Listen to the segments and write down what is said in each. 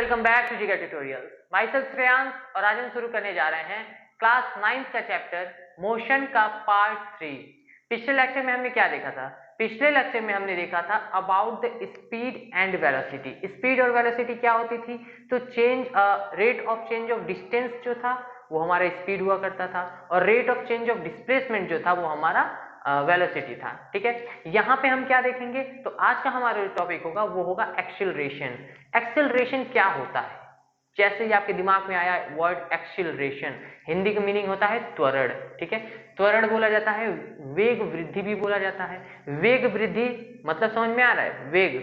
Welcome back to जिगर tutorials. My self Shreyansh और आज हम शुरू करने जा रहे हैं क्लास 9 का चैप्टर मोशन का पार्ट 3। पिछले लेक्चर में हमने क्या देखा था? पिछले लेक्चर में हमने देखा था about the speed and velocity. Speed और वेलोसिटी क्या होती थी? तो rate of change of distance जो था वो हमारा स्पीड हुआ करता था और rate of change of displacement जो था वो हमारा वेलोसिटी था। ठीक है, यहाँ पे हम क्या देखेंगे? तो आज का हमारा टॉपिक होगा वो होगा एक्सीलरेशन। एक्सीलरेशन क्या होता है? जैसे ही आपके दिमाग में आया वर्ड एक्सीलरेशन, हिंदी का मीनिंग होता है त्वरण। ठीक है, त्वरण बोला जाता है, वेग वृद्धि भी बोला जाता है। वेग वृद्धि मतलब समझ में आ रहा है? वेग,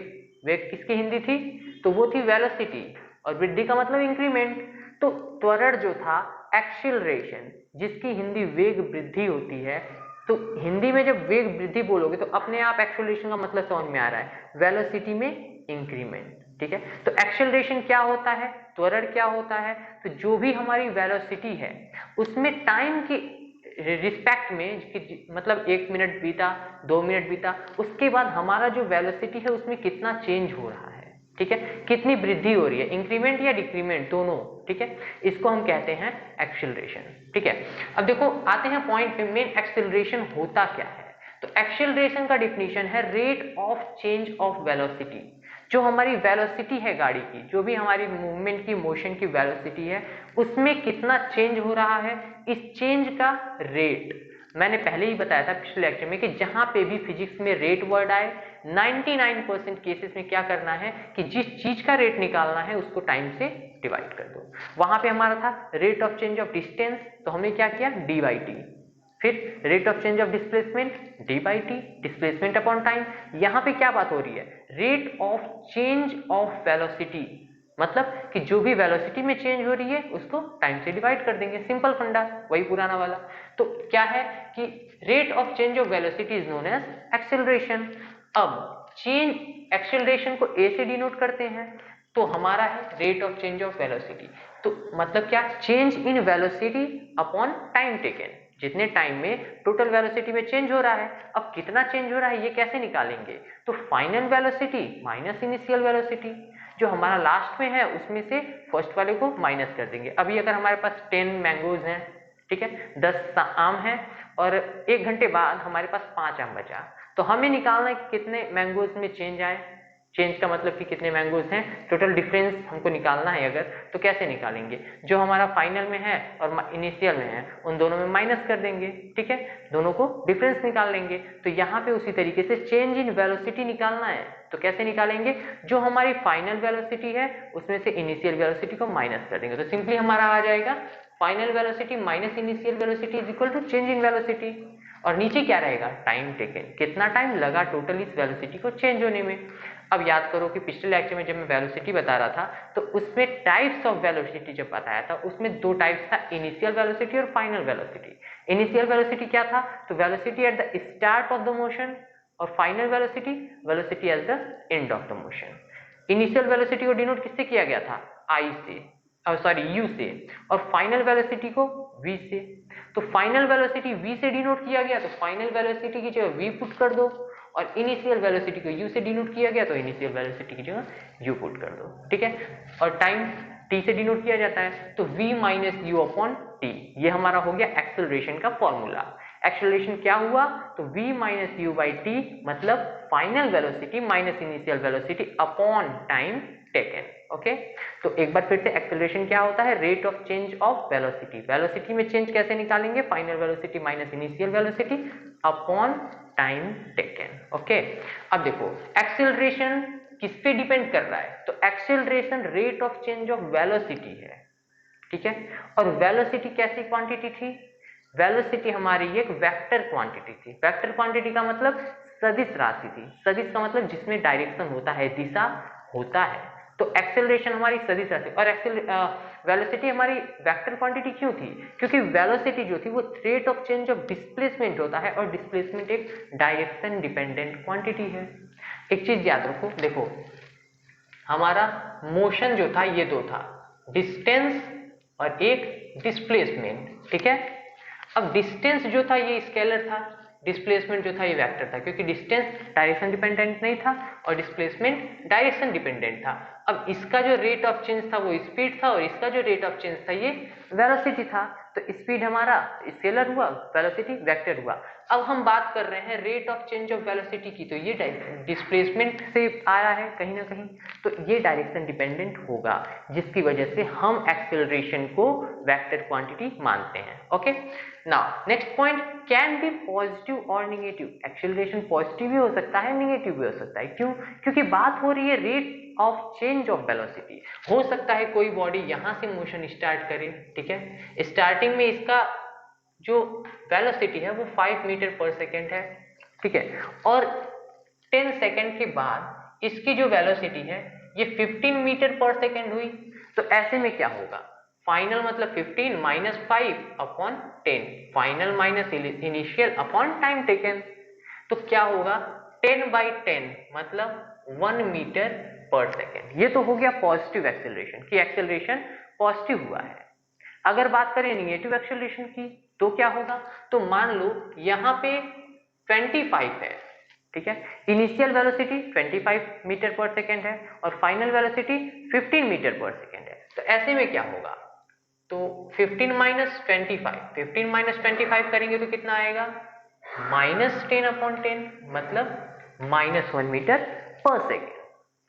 वेग किसकी हिंदी थी? तो वो थी वेलोसिटी, और वृद्धि का मतलब इंक्रीमेंट। तो त्वरण जो था एक्सीलरेशन, जिसकी हिंदी वेग वृद्धि होती है, तो हिंदी में जब वेग वृद्धि बोलोगे तो अपने आप एक्सीलरेशन का मतलब समझ में आ रहा है, वेलोसिटी में इंक्रीमेंट। ठीक है, तो एक्सीलरेशन क्या होता है, त्वरण क्या होता है? तो जो भी हमारी वेलोसिटी है उसमें टाइम की रिस्पेक्ट में, मतलब 1 मिनट बीता, 2 मिनट बीता, उसके बाद हमारा जो वेलोसिटी है उसमें कितना चेंज हो रहा है। ठीक है, कितनी वृद्धि हो रही है, इंक्रीमेंट या डिक्रीमेंट, दोनों। ठीक है, इसको हम कहते हैं एक्सीलरेशन। ठीक है, अब देखो आते हैं पॉइंट पे, मेन एक्सीलरेशन होता क्या है? तो एक्सीलरेशन का डिफिनीशन है rate of change of velocity. जो हमारी वेलोसिटी है गाड़ी की, जो भी हमारी मूवमेंट की, मोशन की वेलोसिटी है, उसमें कितना चेंज हो रहा है, इस चेंज का रेट। मैंने पहले ही बताया था पिछले लेक्चर में कि जहां पे भी फिजिक्स में रेट वर्ड आए, 99% केसेस में क्या करना है कि जिस चीज का रेट निकालना है उसको टाइम से डिवाइड कर दो। वहां पे हमारा था rate of change of distance, तो हमने क्या किया, डी बाई टी। फिर rate of change of displacement, D by T, displacement upon time. यहां पे क्या बात हो रही है, rate of change of velocity, मतलब कि जो भी वेलोसिटी में चेंज हो रही है उसको टाइम से डिवाइड कर देंगे। सिंपल फंडा, वही पुराना वाला। तो क्या है कि rate of change of velocity is known as acceleration. अब चेंज, एक्सीलरेशन को ए से डिनोट करते हैं, तो हमारा है rate of change of velocity. तो मतलब क्या, change in velocity upon time taken, जितने टाइम में टोटल वेलोसिटी में चेंज हो रहा है। अब कितना चेंज हो रहा है ये कैसे निकालेंगे? तो final velocity minus initial velocity, जो हमारा लास्ट में है उसमें से फर्स्ट वाले को माइनस कर देंगे। अभी अगर हमारे पास 10 मैंगोज हैं, ठीक है, 10 आम है, और 1 घंटे बाद हमारे पास 5 आम बचा, तो हमें निकालना है कि कितने मैंगोज में चेंज आए। चेंज का मतलब कि कितने मैंगोज हैं, टोटल डिफरेंस हमको निकालना है। अगर तो कैसे निकालेंगे? जो हमारा फाइनल में है और इनिशियल में है उन दोनों में माइनस कर देंगे। ठीक है, दोनों को डिफरेंस निकाल लेंगे। तो यहाँ पे उसी तरीके से चेंज इन वेलोसिटी निकालना है, तो कैसे निकालेंगे? जो हमारी फाइनल वेलोसिटी है उसमें से इनिशियल वेलोसिटी को माइनस कर देंगे। तो सिंपली हमारा आ जाएगा final velocity minus initial velocity is equal to change in velocity. और नीचे क्या रहेगा, टाइम टेकन, कितना टाइम लगा टोटल इस वेलोसिटी को चेंज होने में। अब याद करो कि पिछले लेक्चर में जब मैं वेलोसिटी बता रहा था तो उसमें टाइप्स ऑफ वेलोसिटी जब बताया था, उसमें 2 टाइप्स था, इनिशियल वेलोसिटी और फाइनल वेलोसिटी। इनिशियल वेलोसिटी क्या था? तो velocity at the start of the motion, और final velocity, velocity at the end of the motion. Initial velocity को डिनोट किससे किया गया था? आई से, यू से, और फाइनल वेलोसिटी को वी से। तो फाइनल वेलोसिटी वी से डिनोट किया गया तो फाइनल वेलोसिटी की जगह वी पुट कर दो, और इनिशियल वेलोसिटी को यू से डिनोट किया गया तो इनिशियल वेलोसिटी की जगह यू पुट कर दो। ठीक है, और टाइम टी से डिनोट किया जाता है, तो v minus U upon T, ये हमारा हो गया एक्सेलरेशन का फॉर्मूला। एक्सेलरेशन क्या हुआ? तो v minus u by t, मतलब final velocity minus initial velocity upon time taken. Okay, तो एक बार फिर से एक्सेलरेशन क्या होता है? Rate of change of velocity. Velocity में चेंज कैसे निकालेंगे? Final velocity minus initial velocity upon time taken. Okay, अब देखो एक्सेलरेशन किस पे डिपेंड कर रहा है? तो acceleration rate of change of velocity है। ठीक है, और वेलोसिटी कैसी क्वांटिटी थी? वेलोसिटी हमारी एक वेक्टर क्वांटिटी थी। वेक्टर क्वांटिटी का मतलब सदिश राशि थी। सदिश का मतलब जिसमें डायरेक्शन होता है, दिशा होता है। तो एक्सेलरेशन हमारी सदिश राशि, और वेलोसिटी हमारी वेक्टर क्वांटिटी क्यों थी? क्योंकि वेलोसिटी जो थी वो rate of change of displacement होता है, और डिस्प्लेसमेंट एक डायरेक्शन डिपेंडेंट क्वांटिटी है। एक चीज याद रखो, देखो हमारा मोशन जो था ये 2 था, डिस्टेंस और एक डिस्प्लेसमेंट। ठीक है, अब डिस्टेंस जो था ये स्केलर था, डिस्प्लेसमेंट जो था ये वेक्टर था, क्योंकि डिस्टेंस डायरेक्शन डिपेंडेंट नहीं था और डिस्प्लेसमेंट डायरेक्शन डिपेंडेंट था। अब इसका जो रेट ऑफ चेंज था वो स्पीड था और इसका जो रेट ऑफ चेंज था ये वेलोसिटी था। तो स्पीड हमारा स्केलर हुआ, वेलोसिटी वेक्टर हुआ। अब हम बात कर रहे हैं rate of change of velocity की, तो ये डिस्प्लेसमेंट से आया है कहीं ना कहीं, तो ये डायरेक्शन डिपेंडेंट होगा, जिसकी वजह से हम एक्सेलरेशन को वेक्टर क्वांटिटी मानते हैं। Okay, now next point, can be positive और निगेटिव। एक्सेलरेशन पॉजिटिव भी हो सकता है, निगेटिव भी हो सकता है। क्यों? क्योंकि बात हो रही है rate of change of velocity. हो सकता है कोई बॉडी यहां से मोशन स्टार्ट करे, ठीक है, स्टार्टिंग में इसका जो वेलोसिटी है वो 5 मीटर पर सेकेंड है, ठीक है, और 10 सेकेंड के बाद इसकी जो वेलोसिटी है ये 15 मीटर पर सेकेंड हुई। तो ऐसे में क्या होगा, फाइनल मतलब 15 minus 5 upon 10, final minus initial upon time taken. तो क्या होगा, 10/10 मतलब 1 मीटर पर सेकेंड। ये तो हो गया पॉजिटिव एक्सेलरेशन, कि एक्सेलरेशन पॉजिटिव हुआ है। अगर बात करें निगेटिव एक्सेलरेशन की तो क्या होगा, तो मान लो यहां पे 25 है, ठीक है, initial velocity 25 metre per second है और final velocity 15 metre per second है। तो ऐसे में क्या होगा, तो 15 माइनस 25, 15 माइनस 25 करेंगे तो कितना आएगा, -10/10 मतलब -1 मीटर पर सेकेंड।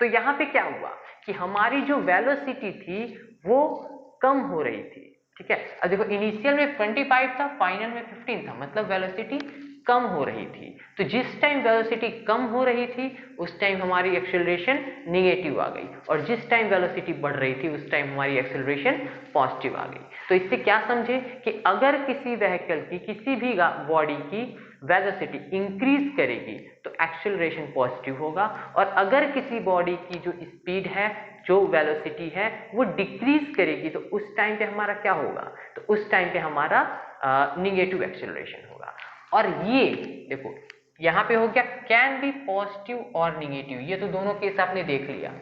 तो यहां पे क्या हुआ कि हमारी जो वेलोसिटी थी वो कम हो रही थी, ठीक है। अब देखो इनिशियल में 25 था, फाइनल में 15 था, मतलब वेलोसिटी कम हो रही थी। तो जिस टाइम वेलोसिटी कम हो रही थी उस टाइम हमारी एक्सेलरेशन निगेटिव आ गई, और जिस टाइम वेलोसिटी बढ़ रही थी उस टाइम हमारी एक्सेलरेशन पॉजिटिव आ गई। तो इससे क्या समझे कि अगर किसी व्हीकल की, किसी भी बॉडी की वेलोसिटी इंक्रीज करेगी तो एक्सेलरेशन पॉजिटिव होगा, और अगर किसी बॉडी की जो स्पीड है, जो वेलोसिटी है वो डिक्रीज करेगी तो उस टाइम पे हमारा क्या होगा, तो उस टाइम पे हमारा निगेटिव एक्सेलरेशन होगा। और ये देखो यहां पे हो गया कैन बी पॉजिटिव और निगेटिव, ये तो दोनों केस आपने देख लिया।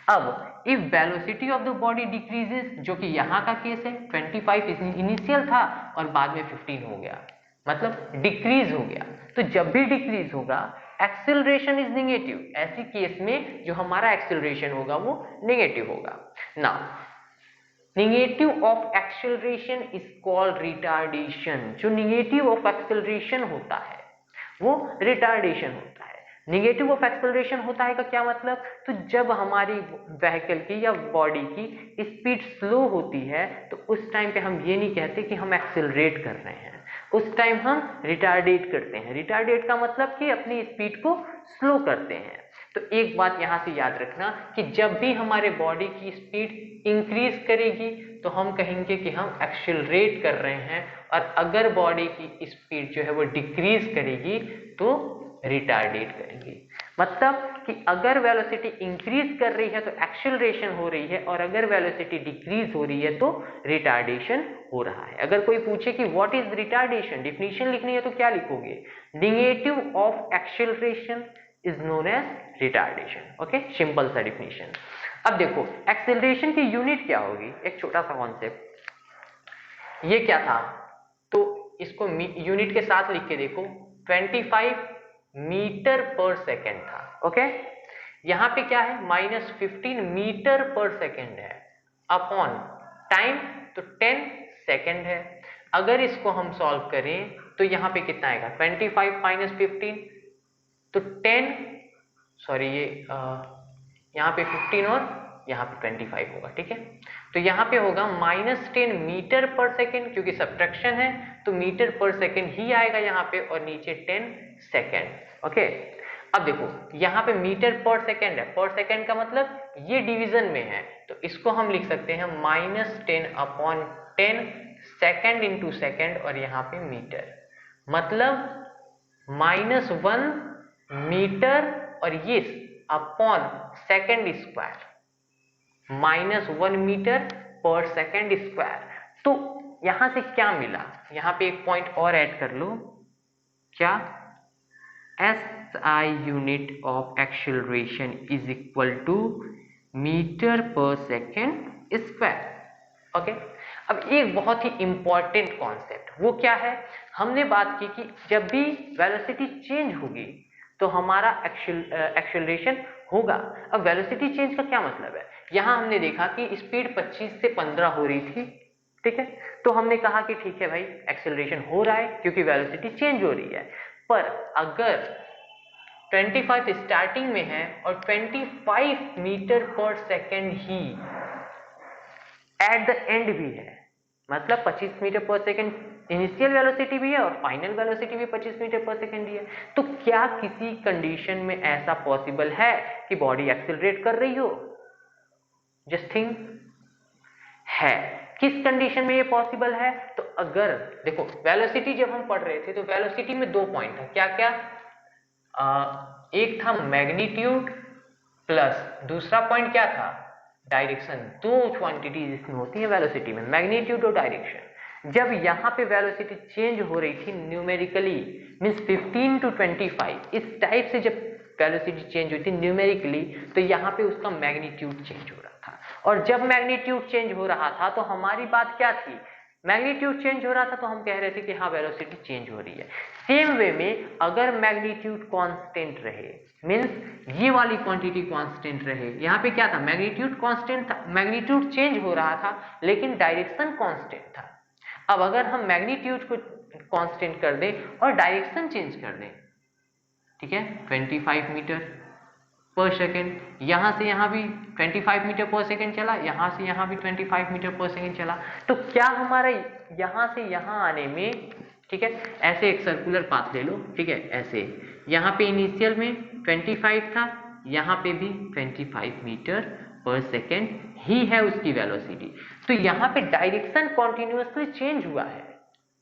अब if velocity of the body decreases, जो कि यहाँ का केस है, 25 इनिशियल था और बाद में 15 हो गया, मतलब डिक्रीज हो गया। तो जब भी डिक्रीज होगा एक्सेलरेशन इज निगेटिव, ऐसी केस में जो हमारा एक्सेलरेशन होगा वो निगेटिव होगा। Now negative of acceleration is called retardation. जो निगेटिव ऑफ एक्सेलरेशन होता है वो रिटार्डेशन होता है। निगेटिव ऑफ एक्सेलरेशन होता है का क्या मतलब, तो जब हमारी व्हीकल की या बॉडी की स्पीड स्लो होती है तो उस टाइम पे हम ये नहीं कहते कि हम एक्सेलरेट कर रहे हैं, उस टाइम हम रिटार्डेट करते हैं। रिटार्डेट का मतलब कि अपनी स्पीड को स्लो करते हैं। तो एक बात यहां से याद रखना कि जब भी हमारे बॉडी की स्पीड इंक्रीज करेगी तो हम कहेंगे कि हम एक्सेलरेट कर रहे हैं, और अगर बॉडी की स्पीड जो है वो डिक्रीज करेगी तो रिटार्डेट करेंगे। मतलब कि अगर वेलोसिटी इंक्रीज कर रही है तो एक्सेलरेशन हो रही है, और अगर वेलोसिटी डिक्रीज हो रही है तो रिटार्डेशन हो रहा है। अगर कोई पूछे कि व्हाट इज रिटार्डेशन, डिफिनीशन लिखनी है तो क्या लिखोगे, negative of acceleration is known as retardation. Okay, simple सा डिफिनीशन। अब देखो एक्सेलरेशन की यूनिट क्या होगी, एक छोटा सा कॉन्सेप्ट, ये क्या था, तो इसको यूनिट के साथ लिख के देखो, 25 मीटर पर सेकेंड था। ओके, यहां पे क्या है, -15 मीटर पर सेकेंड है, अपॉन टाइम तो 10 सेकेंड है। अगर इसको हम सॉल्व करें तो यहां पे कितना आएगा, 25 माइनस 15 तो 10, सॉरी ये यहाँ पे 15 और यहाँ पे 25 होगा, ठीक है। तो यहाँ पे होगा -10 मीटर पर सेकेंड, क्योंकि सब्ट्रैक्शन है तो मीटर पर सेकेंड ही आएगा यहाँ पे, और नीचे 10 सेकेंड। ओके, अब देखो यहाँ पे मीटर पर सेकेंड है, पर सेकेंड का मतलब ये डिवीजन में है, तो इसको हम लिख सकते हैं -10/10 सेकेंड इंटू सेकेंड, और यहाँ पे मीटर, मतलब -1 मीटर और ये upon second square, -1 metre per second square. तो यहां से क्या मिला, यहां पे एक पॉइंट और ऐड कर लो, क्या, SI unit of acceleration is equal to metre per second square. Okay, अब एक बहुत ही इंपॉर्टेंट कॉन्सेप्ट वो क्या है, हमने बात की कि जब भी वेलोसिटी चेंज होगी तो हमारा एक्सेलरेशन होगा। अब वेलोसिटी चेंज का क्या मतलब है, यहाँ हमने देखा कि स्पीड 25 से 15 हो रही थी, ठीक है, तो हमने कहा कि ठीक है भाई एक्सेलरेशन हो रहा है क्योंकि वेलोसिटी चेंज हो रही है। पर अगर 25 स्टार्टिंग में है और 25 metre per second he eight the and भी है, मतलब 25 metre per second initial velocity भी है और फाइनल वेलोसिटी भी 25 मीटर पर सेकेंड ही है, तो क्या किसी कंडीशन में ऐसा पॉसिबल है कि बॉडी एक्सेलरेट कर रही हो? जस्ट थिंक, है। किस कंडीशन में ये पॉसिबल है? तो अगर देखो वेलोसिटी जब हम पढ़ रहे थे तो वेलोसिटी में दो पॉइंट था, क्या क्या? एक था मैग्नीट्यूड प्लस दूसरा पॉइंट क्या था? डायरेक्शन। दो क्वांटिटीज इसमें होती है वेलोसिटी में, मैग्नीट्यूड और डायरेक्शन। जब यहाँ पे वेलोसिटी चेंज हो रही थी न्यूमेरिकली, मींस 15 to 25, इस टाइप से जब वेलोसिटी चेंज हुई थी न्यूमेरिकली, तो यहाँ पे उसका मैग्नीट्यूड चेंज हो रहा था। और जब मैग्नीट्यूड चेंज हो रहा था तो हमारी बात क्या थी? मैग्नीट्यूड चेंज हो रहा था तो हम कह रहे थे कि हाँ वेलोसिटी चेंज हो रही है। सेम वे में अगर मैग्नीट्यूड कांस्टेंट रहे, मींस ये वाली क्वांटिटी कांस्टेंट रहे, यहाँ पे क्या था? मैग्नीट्यूड कांस्टेंट था, मैग्नीट्यूड चेंज हो रहा था लेकिन डायरेक्शन कांस्टेंट था। अब अगर हम मैग्नीट्यूड को कांस्टेंट कर दें और डायरेक्शन चेंज कर दें, ठीक है, 25 मीटर पर सेकेंड, यहां से यहां भी 25 मीटर पर सेकेंड चला, यहां से यहां भी 25 मीटर पर सेकेंड चला, तो क्या हमारा यहां से यहां आने में, ठीक है, ऐसे एक सर्कुलर पाथ ले लो, ठीक है, ऐसे यहां पे इनिशियल में 25 था, यहां पे भी 25 मीटर पर सेकेंड ही है उसकी वेलोसिटी, तो यहां पे डायरेक्शन कॉन्टिन्यूअसली चेंज हुआ है।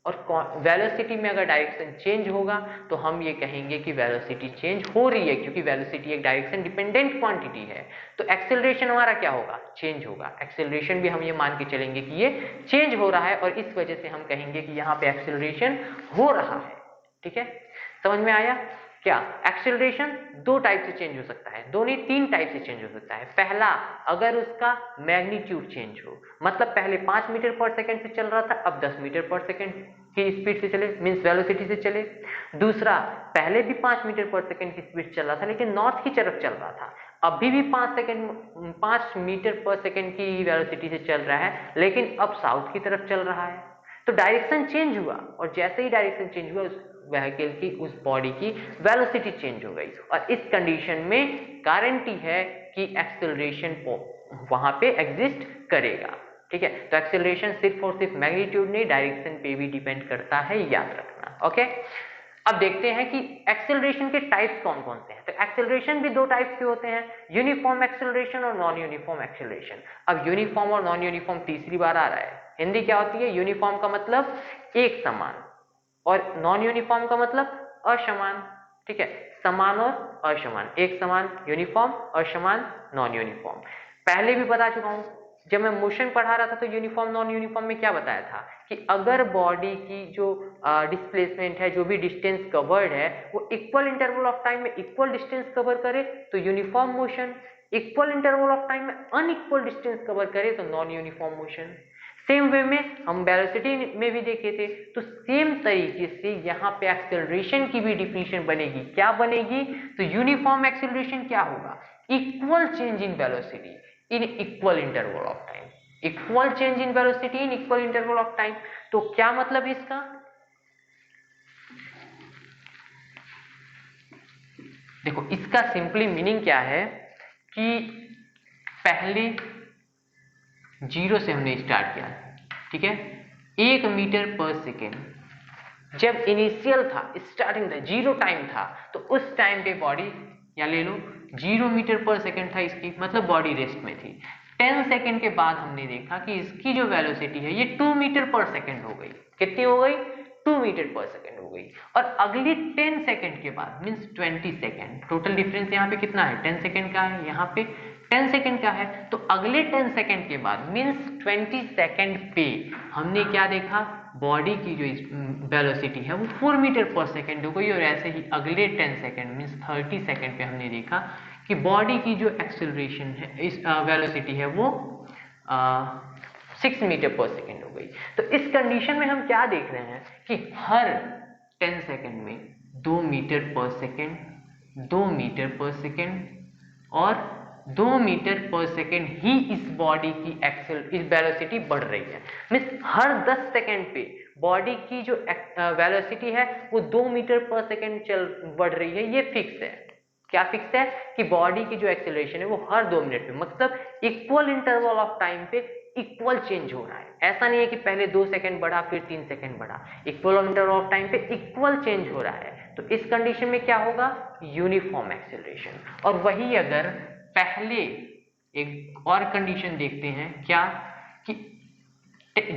और वेलोसिटी में अगर डायरेक्शन चेंज होगा तो हम ये कहेंगे कि वेलोसिटी चेंज हो रही है, क्योंकि वेलोसिटी एक डायरेक्शन डिपेंडेंट क्वांटिटी है। तो एक्सेलरेशन हमारा क्या होगा? चेंज होगा। एक्सेलरेशन भी हम ये मान के चलेंगे कि ये चेंज हो रहा है और इस वजह से हम कहेंगे कि यहाँ पे एक्सेलरेशन हो रहा है। ठीक है, समझ में आया? क्या एक्सेलरेशन दो टाइप से चेंज हो सकता है, दो नहीं तीन टाइप से चेंज हो सकता है। पहला, अगर उसका मैग्नीट्यूड चेंज हो, मतलब पहले 5 मीटर पर सेकेंड से चल रहा था, अब 10 मीटर पर सेकेंड की स्पीड से चले, मींस वेलोसिटी से चले। दूसरा, पहले भी 5 मीटर पर सेकेंड की स्पीड चल रहा था लेकिन नॉर्थ की तरफ चल रहा था, अभी भी 5 मीटर पर सेकेंड की वेलोसिटी से चल रहा है लेकिन अब साउथ की तरफ चल रहा है। तो डायरेक्शन चेंज हुआ और जैसे ही डायरेक्शन चेंज हुआ उस व्हीकल की, उस बॉडी की वेलोसिटी चेंज हो गई, और इस कंडीशन में गारंटी है कि एक्सेलरेशन वहां पे एग्जिस्ट करेगा। ठीक है, तो एक्सेलरेशन सिर्फ और सिर्फ मैग्नीट्यूड नहीं, डायरेक्शन पे भी डिपेंड करता है, याद रखना। ओके, अब देखते हैं कि एक्सेलरेशन के टाइप्स कौन कौन से हैं। तो एक्सेलरेशन भी दो टाइप्स के होते हैं, यूनिफॉर्म एक्सेलरेशन और नॉन यूनिफॉर्म एक्सेलरेशन। अब यूनिफॉर्म और नॉन यूनिफॉर्म तीसरी बार आ रहा है। हिंदी क्या होती है? यूनिफॉर्म का मतलब एक समान और नॉन यूनिफॉर्म का मतलब असमान। ठीक है, समान और असमान, एक समान यूनिफॉर्म, असमान नॉन यूनिफॉर्म। पहले भी बता चुका हूं, जब मैं मोशन पढ़ा रहा था तो यूनिफॉर्म नॉन यूनिफॉर्म में क्या बताया था कि अगर बॉडी की जो डिस्प्लेसमेंट है, जो भी डिस्टेंस कवर्ड है, वो इक्वल इंटरवल ऑफ टाइम में इक्वल डिस्टेंस कवर करे तो uniform motion, equal interval of time में अनइक्वल डिस्टेंस कवर करे तो non uniform motion. Same way में हम वेलोसिटी में भी देखे थे, तो सेम तरीके से यहाँ पे एक्सेलरेशन की भी डिफिनीशन बनेगी। क्या बनेगी? तो यूनिफॉर्म एक्सेलरेशन क्या होगा? Equal change in velocity in equal interval of time, equal change in velocity in equal interval of time. तो क्या मतलब इसका? देखो, इसका सिंपली मीनिंग क्या है कि पहले 0 से हमने स्टार्ट किया, ठीक है, 1 मीटर पर सेकेंड जब इनिशियल था, स्टार्टिंग था, 0 टाइम था, तो उस टाइम पे बॉडी, या ले लो 0 मीटर पर सेकेंड था इसकी, मतलब बॉडी रेस्ट में थी। 10 सेकेंड के बाद हमने देखा कि इसकी जो वेलोसिटी है ये 2 मीटर पर सेकेंड हो गई। कितनी हो गई? 2 मीटर पर सेकेंड हो गई। और अगली 10 सेकेंड के बाद, मींस 20 सेकेंड, टोटल डिफरेंस यहाँ पे कितना है? 10 सेकेंड का है, यहाँ पे 10 सेकेंड का है, तो अगले 10 सेकेंड के बाद मींस 20 सेकेंड पे हमने क्या देखा? बॉडी की जो वेलोसिटी है वो 4 मीटर पर सेकेंड हो गई। और ऐसे ही अगले 10 सेकेंड मींस 30 सेकेंड पे हमने देखा कि बॉडी की जो एक्सेलरेशन है, इस वेलोसिटी है वो 6 मीटर पर सेकेंड हो गई। तो इस कंडीशन में हम क्या देख रहे हैं कि हर 10 सेकेंड में 2 metre per second 2 metre per second, और 2 मीटर पर सेकेंड ही इस बॉडी की इस वेलोसिटी बढ़ रही है। मीन्स हर 10 सेकेंड पे बॉडी की जो वेलोसिटी है वो 2 मीटर पर सेकेंड बढ़ रही है। ये फिक्स है। क्या फिक्स है कि बॉडी की जो एक्सेलरेशन है वो हर 2 मिनट पे, मतलब इक्वल इंटरवल ऑफ टाइम पे इक्वल चेंज हो रहा है। ऐसा नहीं है कि पहले 2 सेकेंड बढ़ा फिर 3 सेकेंड बढ़ा, इक्वल इंटरवल ऑफ टाइम पे इक्वल चेंज हो रहा है। तो इस कंडीशन में क्या होगा, यूनिफॉर्म एक्सेलरेशन। और वही अगर पहले एक और कंडीशन देखते हैं, क्या कि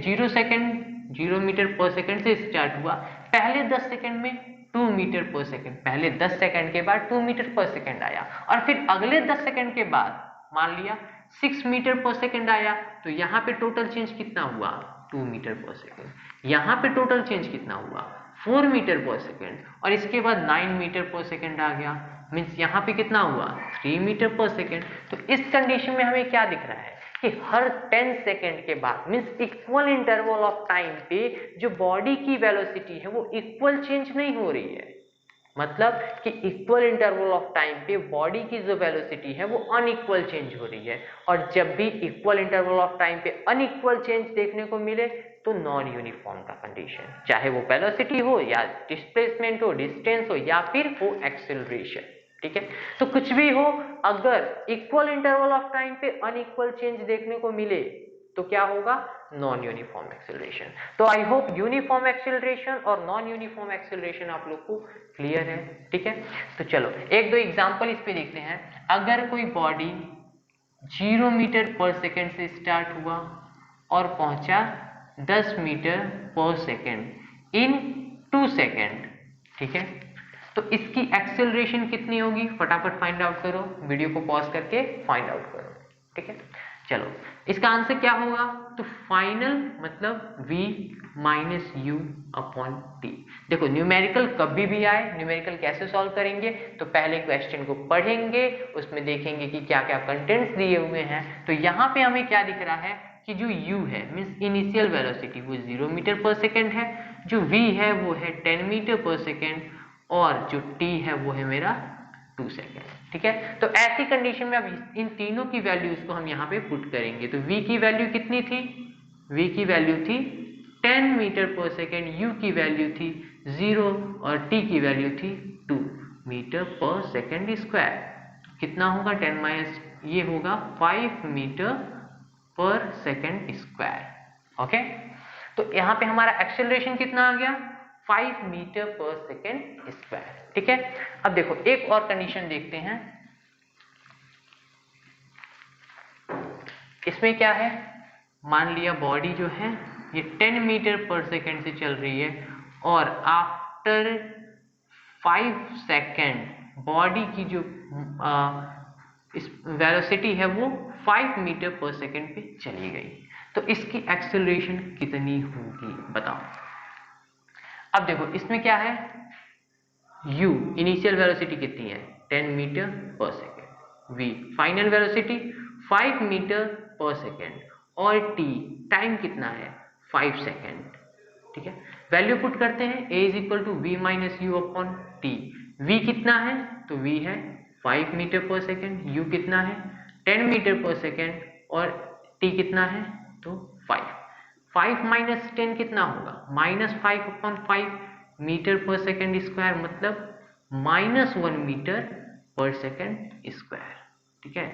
0 सेकेंड 0 मीटर पर सेकेंड से स्टार्ट हुआ, पहले 10 सेकेंड में 2 मीटर पर सेकेंड, पहले 10 सेकेंड के बाद 2 मीटर पर सेकेंड आया, और फिर अगले 10 सेकेंड के बाद मान लिया 6 मीटर पर सेकेंड आया, तो यहाँ पे टोटल चेंज कितना हुआ, 2 मीटर पर सेकेंड। यहाँ पे टोटल चेंज कितना हुआ, 4 मीटर पर सेकेंड, और इसके बाद 9 मीटर पर सेकेंड आ गया। मीन्स यहाँ पे कितना हुआ, 3 मीटर पर सेकेंड। तो इस कंडीशन में हमें क्या दिख रहा है कि हर 10 सेकेंड के बाद, means equal interval of time पे जो बॉडी की वेलोसिटी है वो इक्वल चेंज नहीं हो रही है। मतलब कि इक्वल इंटरवल ऑफ टाइम पे बॉडी की जो वेलोसिटी है वो अनइक्वल चेंज हो रही है। और जब भी इक्वल इंटरवल ऑफ टाइम पे अनइक्वल चेंज देखने को मिले तो नॉन यूनिफॉर्म का कंडीशन, चाहे वो वेलोसिटी हो या डिस्प्लेसमेंट हो, डिस्टेंस हो या फिर हो एक्सेलरेशन। ठीक है, तो कुछ भी हो, अगर इक्वल इंटरवल ऑफ टाइम पे अनइक्वल चेंज देखने को मिले तो क्या होगा, नॉन यूनिफॉर्म एक्सेलरेशन। तो आई होप यूनिफॉर्म एक्सेलरेशन और नॉन यूनिफॉर्म एक्सेलरेशन आप लोग को क्लियर है। ठीक है, तो चलो एक दो एग्जांपल इस पे देखते हैं। अगर कोई बॉडी 0 मीटर पर सेकेंड से स्टार्ट हुआ और पहुंचा 10 metre per second in 2 second, ठीक है, तो इसकी एक्सेलरेशन कितनी होगी, फटाफट फाइंड आउट करो, वीडियो को पॉज करके फाइंड आउट करो। ठीक है, चलो इसका आंसर क्या होगा, तो फाइनल मतलब v minus U upon T. देखो न्यूमेरिकल कभी भी आए, न्यूमेरिकल कैसे सॉल्व करेंगे, तो पहले क्वेश्चन को पढ़ेंगे, उसमें देखेंगे कि क्या क्या कंटेंट्स दिए हुए हैं। तो यहाँ पे हमें क्या दिख रहा है कि जो u है मीन्स इनिशियल वेलोसिटी वो 0 मीटर पर सेकेंड है, जो v है वो है 10 मीटर पर सेकेंड, और जो t है वो है मेरा 2 सेकेंड। ठीक है, तो ऐसी कंडीशन में अब इन तीनों की वैल्यूज को हम यहाँ पे पुट करेंगे। तो v की वैल्यू कितनी थी, v की वैल्यू थी 10 मीटर पर सेकेंड, u की वैल्यू थी 0 और t की वैल्यू थी 2 मीटर पर सेकेंड स्क्वायर। कितना होगा 10 माइनस, ये होगा 5 metre per second square. Okay, तो यहाँ पे हमारा एक्सेलरेशन कितना आ गया, 5 मीटर पर सेकेंड स्क्वायर। ठीक है, अब देखो एक और कंडीशन देखते हैं। इसमें क्या है, मान लिया बॉडी जो है ये 10 मीटर पर सेकेंड से चल रही है, और आफ्टर 5 सेकेंड बॉडी की जो इस वेलोसिटी है वो 5 मीटर पर सेकेंड पे चली गई। तो इसकी एक्सेलरेशन कितनी होगी बताओ। अब देखो इसमें क्या है, u इनिशियल वेलोसिटी कितनी है 10 metre per second, v final velocity 5 metre per second, और t टाइम कितना है 5 सेकेंड। ठीक है, वैल्यू पुट करते हैं, a is equal to v minus U upon T. v कितना है, तो v है 5 मीटर पर सेकेंड, u कितना है 10 मीटर पर सेकेंड, और t कितना है तो 5। 5 माइनस 10 कितना होगा, minus 5 upon 5 metre per second square, मतलब minus 1 metre per second square. ठीक है,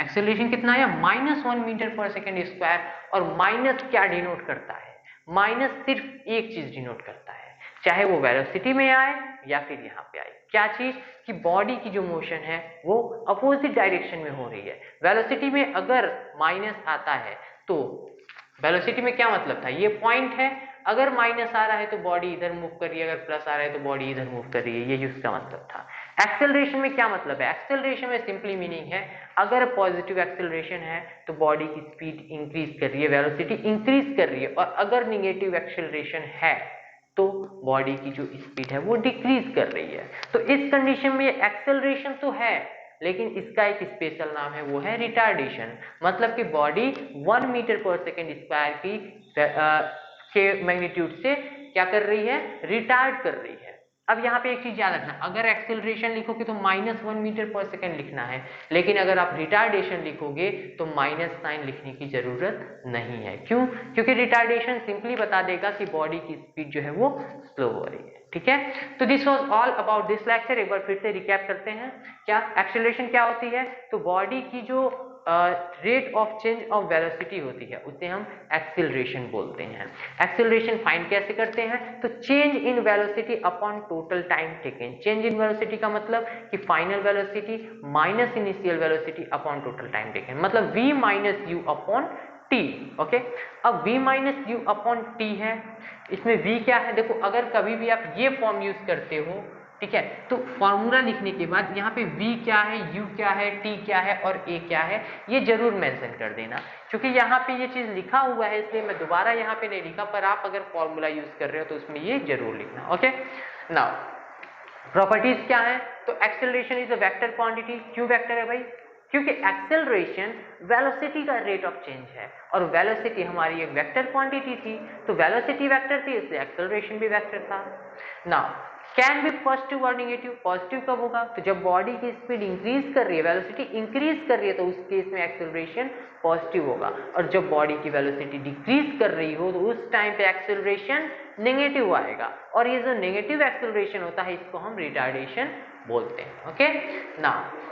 एक्सेलरेशन कितना आया, minus 1 metre per second square. और माइनस क्या डिनोट करता है, माइनस सिर्फ एक चीज डिनोट करता है, चाहे वो वेलोसिटी में आए या फिर यहाँ पे आए, क्या चीज कि बॉडी की जो मोशन है वो अपोजिट डायरेक्शन में हो रही है। वेलोसिटी में अगर माइनस आता है तो वेलोसिटी में क्या मतलब था, ये पॉइंट है, अगर माइनस आ रहा है तो बॉडी इधर मूव कर रही है, अगर प्लस आ रहा है तो बॉडी इधर मूव कर रही है, ये उसका मतलब था। एक्सेलरेशन में क्या मतलब है, एक्सेलरेशन में सिंपली मीनिंग है अगर पॉजिटिव एक्सेलरेशन है तो बॉडी की स्पीड इंक्रीज कर रही है, वेलोसिटी इंक्रीज कर रही है, और अगर निगेटिव एक्सेलरेशन है तो बॉडी की जो स्पीड है वो डिक्रीज कर रही है। तो इस कंडीशन में एक्सेलरेशन तो है, लेकिन इसका एक स्पेशल नाम है, वो है रिटार्डेशन। मतलब कि body 1 metre per second square की के मैग्नीट्यूड से क्या कर रही है, रिटार्ड कर रही है। अब यहाँ पे एक चीज याद रखना, अगर एक्सेलरेशन लिखोगे तो -1 मीटर पर सेकेंड लिखना है, लेकिन अगर आप रिटार्डेशन लिखोगे तो -9 लिखने की जरूरत नहीं है। क्यों? क्योंकि रिटार्डेशन सिंपली बता देगा कि बॉडी की स्पीड जो है वो स्लो हो रही है। ठीक है, तो this was all about this lecture. एक बार फिर से रिकैप करते हैं। क्या एक्सेलरेशन क्या होती है? तो बॉडी की जो rate of change of velocity होती है उसे हम एक्सेलरेशन बोलते हैं। एक्सेलरेशन फाइंड कैसे करते हैं? तो change in velocity upon total time taken. Change in velocity का मतलब कि final velocity minus initial velocity upon total time taken, मतलब v minus U upon T. Okay, अब v minus U upon T है, इसमें v क्या है? देखो, अगर कभी भी आप ये फॉर्म यूज करते हो, ठीक है, तो फॉर्मूला लिखने के बाद यहाँ पे v क्या है, u क्या है, t क्या है और a क्या है, ये जरूर मेंशन कर देना। क्योंकि यहाँ पे ये चीज लिखा हुआ है इसलिए मैं दोबारा यहाँ पे नहीं लिखा, पर आप अगर फॉर्मूला यूज कर रहे हो तो उसमें ये जरूर लिखना। ओके, नाउ प्रॉपर्टीज क्या है? तो acceleration is a vector quantity. क्यों वेक्टर है भाई? क्योंकि एक्सेलरेशन वेलोसिटी का रेट ऑफ चेंज है और वेलोसिटी हमारी एक वेक्टर क्वांटिटी थी, तो वेलोसिटी वेक्टर थी इसलिए एक्सेलरेशन भी वेक्टर था। नाउ कैन बी पॉजिटिव और निगेटिव। पॉजिटिव कब होगा? तो जब बॉडी की स्पीड इंक्रीज कर रही है, वेलोसिटी इंक्रीज कर रही है, तो उस केस में एक्सेलरेशन पॉजिटिव होगा, और जब बॉडी की वेलोसिटी डिक्रीज कर रही हो तो उस टाइम पे एक्सेलरेशन नेगेटिव आएगा, और ये जो नेगेटिव एक्सेलरेशन होता है इसको हम रिटार्डेशन बोलते हैं। ओके, नाउ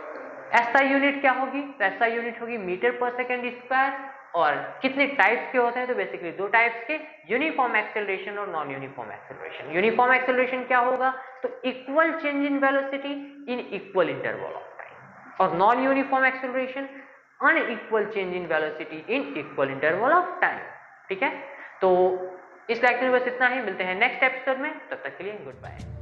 ऐसा यूनिट क्या होगी? तो ऐसा यूनिट होगी मीटर पर सेकेंड स्क्वायर। और कितने टाइप्स के होते हैं? तो बेसिकली दो टाइप्स के, यूनिफॉर्म एक्सेलरेशन और non uniform acceleration. Uniform acceleration क्या होगा? तो equal change in velocity in equal interval of time, और non uniform acceleration unequal change in velocity in equal interval of time. ठीक है, तो इस लेक्चर में बस इतना ही, मिलते हैं नेक्स्ट एपिसोड में, तब तक के लिए गुड बाय।